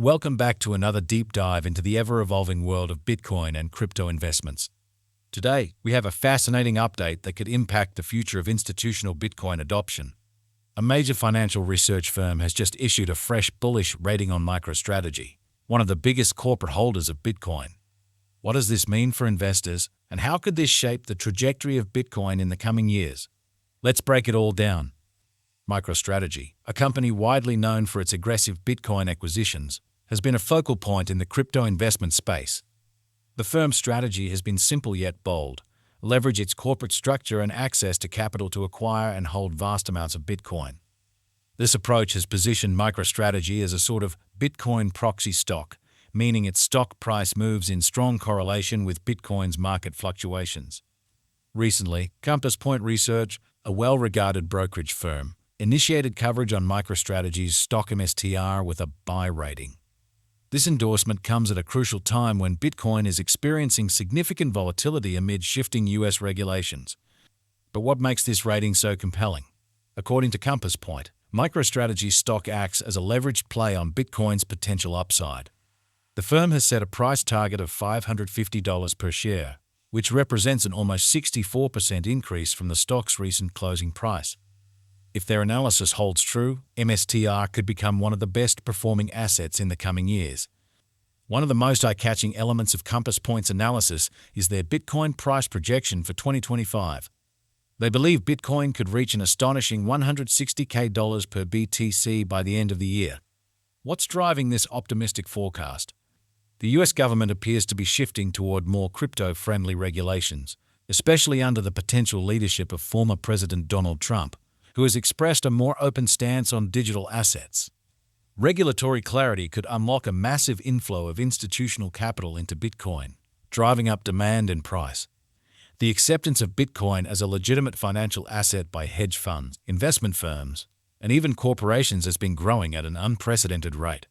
Welcome back to another deep dive into the ever-evolving world of Bitcoin and crypto investments. Today, we have a fascinating update that could impact the future of institutional Bitcoin adoption. A major financial research firm has just issued a fresh bullish rating on MicroStrategy, one of the biggest corporate holders of Bitcoin. What does this mean for investors, and how could this shape the trajectory of Bitcoin in the coming years? Let's break it all down. MicroStrategy, a company widely known for its aggressive Bitcoin acquisitions, has been a focal point in the crypto investment space. The firm's strategy has been simple yet bold: leverage its corporate structure and access to capital to acquire and hold vast amounts of Bitcoin. This approach has positioned MicroStrategy as a sort of Bitcoin proxy stock, meaning its stock price moves in strong correlation with Bitcoin's market fluctuations. Recently, Compass Point Research, a well-regarded brokerage firm, initiated coverage on MicroStrategy's stock MSTR with a buy rating. This endorsement comes at a crucial time when Bitcoin is experiencing significant volatility amid shifting U.S. regulations. But what makes this rating so compelling? According to Compass Point, MicroStrategy's stock acts as a leveraged play on Bitcoin's potential upside. The firm has set a price target of $550 per share, which represents an almost 64% increase from the stock's recent closing price. If their analysis holds true, MSTR could become one of the best-performing assets in the coming years. One of the most eye-catching elements of Compass Point's analysis is their Bitcoin price projection for 2025. They believe Bitcoin could reach an astonishing $160,000 per BTC by the end of the year. What's driving this optimistic forecast? The U.S. government appears to be shifting toward more crypto-friendly regulations, especially under the potential leadership of former President Donald Trump, who has expressed a more open stance on digital assets. Regulatory clarity could unlock a massive inflow of institutional capital into Bitcoin, driving up demand and price. The acceptance of Bitcoin as a legitimate financial asset by hedge funds, investment firms, and even corporations has been growing at an unprecedented rate.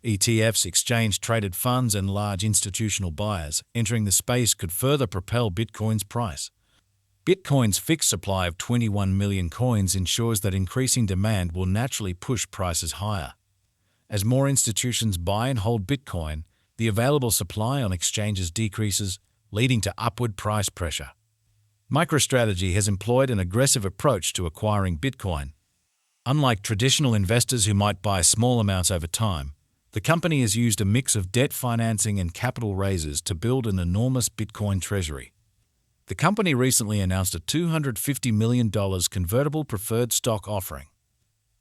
ETFs, exchange-traded funds, and large institutional buyers entering the space could further propel Bitcoin's price. Bitcoin's fixed supply of 21 million coins ensures that increasing demand will naturally push prices higher. As more institutions buy and hold Bitcoin, the available supply on exchanges decreases, leading to upward price pressure. MicroStrategy has employed an aggressive approach to acquiring Bitcoin. Unlike traditional investors who might buy small amounts over time, the company has used a mix of debt financing and capital raises to build an enormous Bitcoin treasury. The company recently announced a $250 million convertible preferred stock offering.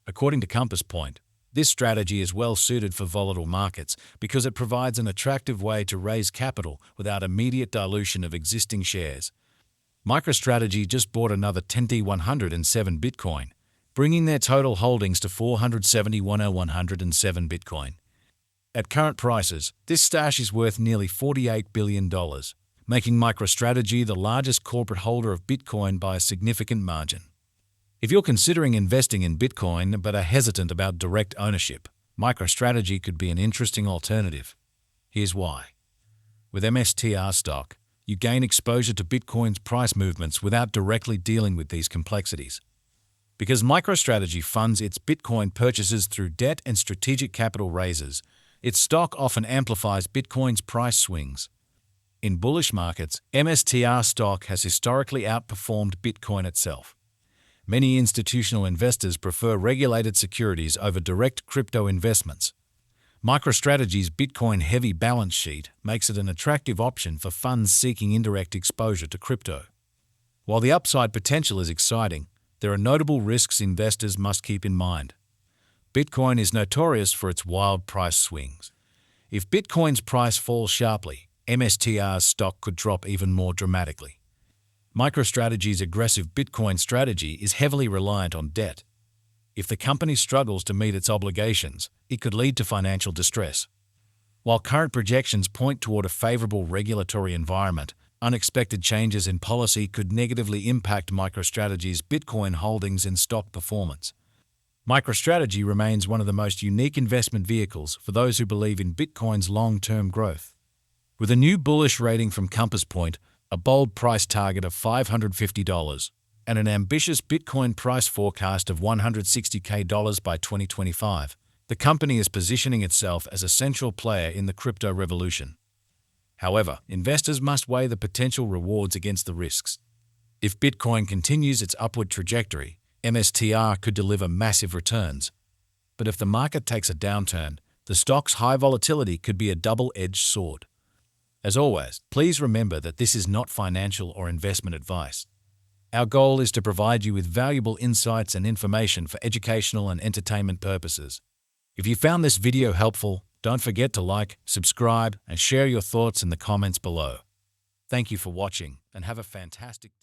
According to Compass Point, this strategy is well suited for volatile markets because it provides an attractive way to raise capital without immediate dilution of existing shares. MicroStrategy just bought another 10,107 Bitcoin, bringing their total holdings to 471,107 Bitcoin. At current prices, this stash is worth nearly $48 billion. Making MicroStrategy the largest corporate holder of Bitcoin by a significant margin. If you're considering investing in Bitcoin but are hesitant about direct ownership, MicroStrategy could be an interesting alternative. Here's why. With MSTR stock, you gain exposure to Bitcoin's price movements without directly dealing with these complexities. Because MicroStrategy funds its Bitcoin purchases through debt and strategic capital raises, its stock often amplifies Bitcoin's price swings. In bullish markets, MSTR stock has historically outperformed Bitcoin itself. Many institutional investors prefer regulated securities over direct crypto investments. MicroStrategy's Bitcoin-heavy balance sheet makes it an attractive option for funds seeking indirect exposure to crypto. While the upside potential is exciting, there are notable risks investors must keep in mind. Bitcoin is notorious for its wild price swings. If Bitcoin's price falls sharply, MSTR's stock could drop even more dramatically. MicroStrategy's aggressive Bitcoin strategy is heavily reliant on debt. If the company struggles to meet its obligations, it could lead to financial distress. While current projections point toward a favorable regulatory environment, unexpected changes in policy could negatively impact MicroStrategy's Bitcoin holdings and stock performance. MicroStrategy remains one of the most unique investment vehicles for those who believe in Bitcoin's long-term growth. With a new bullish rating from Compass Point, a bold price target of $550, and an ambitious Bitcoin price forecast of $160,000 by 2025, The company is positioning itself as a central player in the crypto revolution. However, investors must weigh the potential rewards against the risks. If Bitcoin continues its upward trajectory, MSTR could deliver massive returns. But if the market takes a downturn, the stock's high volatility could be a double-edged sword. As always, please remember that this is not financial or investment advice. Our goal is to provide you with valuable insights and information for educational and entertainment purposes. If you found this video helpful, don't forget to like, subscribe, and share your thoughts in the comments below. Thank you for watching, and have a fantastic day.